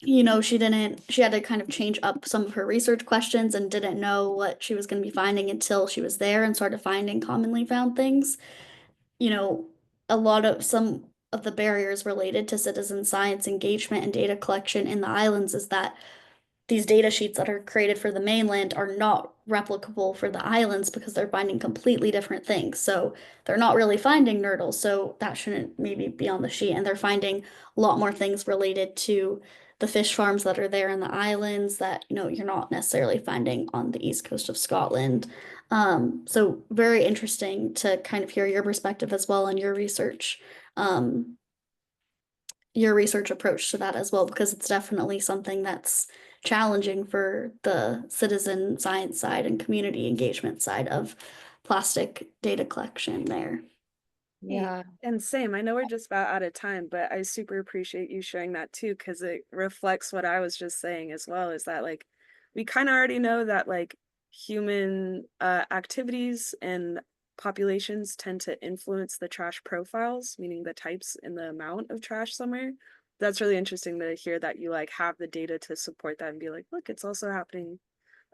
you know, she had to kind of change up some of her research questions and didn't know what she was going to be finding until she was there and started finding commonly found things. You know, a lot of some of the barriers related to citizen science engagement and data collection in the islands is that these data sheets that are created for the mainland are not replicable for the islands because they're finding completely different things. So they're not really finding nurdles, so that shouldn't maybe be on the sheet. And they're finding a lot more things related to the fish farms that are there in the islands that, you know, you're not necessarily finding on the east coast of Scotland. So very interesting to kind of hear your perspective as well and um, your research approach to that as well, because it's definitely something that's challenging for the citizen science side and community engagement side of plastic data collection there. Yeah. And same, I know we're just about out of time, but I super appreciate you sharing that too, because it reflects what I was just saying as well, is that like we kind of already know that like human activities and populations tend to influence the trash profiles, meaning the types and the amount of trash somewhere. That's really interesting to hear that you like have the data to support that and be like, look, it's also happening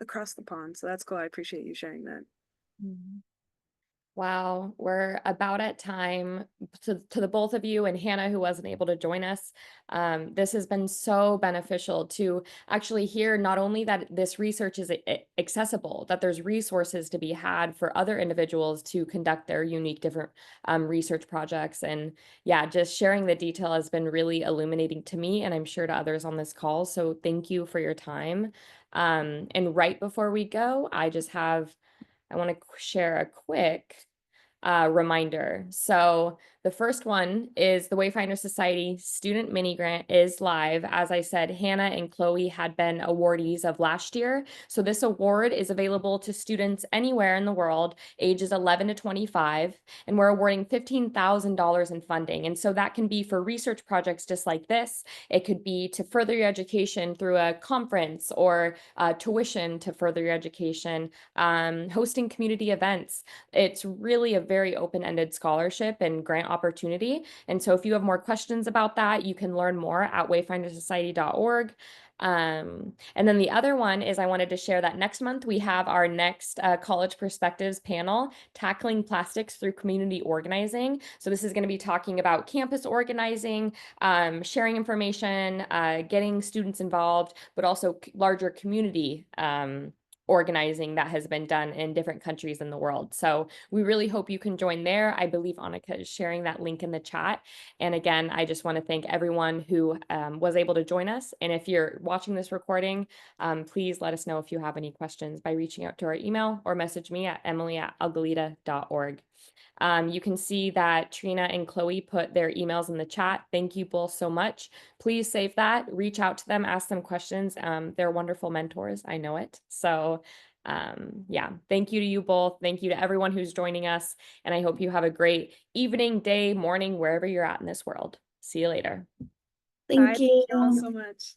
across the pond. So that's cool. I appreciate you sharing that. Mhm. Wow, we're about at time. To the both of you and Hannah, who wasn't able to join us. This has been so beneficial to actually hear not only that this research is accessible, that there's resources to be had for other individuals to conduct their unique different research projects. And yeah, just sharing the detail has been really illuminating to me, and I'm sure to others on this call. So thank you for your time. And right before we go, I want to share a quick reminder. So the first one is the Wayfinder Society Student Mini Grant is live. As I said, Hannah and Chloe had been awardees of last year. So this award is available to students anywhere in the world, ages 11 to 25, and we're awarding $15,000 in funding. And so that can be for research projects just like this. It could be to further your education through a conference, or tuition to further your education, hosting community events. It's really a very open-ended scholarship and grant opportunity. And so if you have more questions about that, you can learn more at wayfindersociety.org. And then the other one is I wanted to share that next month we have our next College Perspectives panel, Tackling Plastics Through Community Organizing. So this is going to be talking about campus organizing, sharing information, getting students involved, but also larger community organizing that has been done in different countries in the world. So we really hope you can join there. I believe Annika is sharing that link in the chat. And again, I just want to thank everyone who was able to join us. And if you're watching this recording, please let us know if you have any questions by reaching out to our email or message me at emily@algalita.org. You can see that Trina and Chloe put their emails in the chat. Thank you both so much. Please save that, reach out to them, ask them questions. They're wonderful mentors, I know it. So yeah, thank you to you both. Thank you to everyone who's joining us. And I hope you have a great evening, day, morning, wherever you're at in this world. See you later. Thank you. Thank you all so much.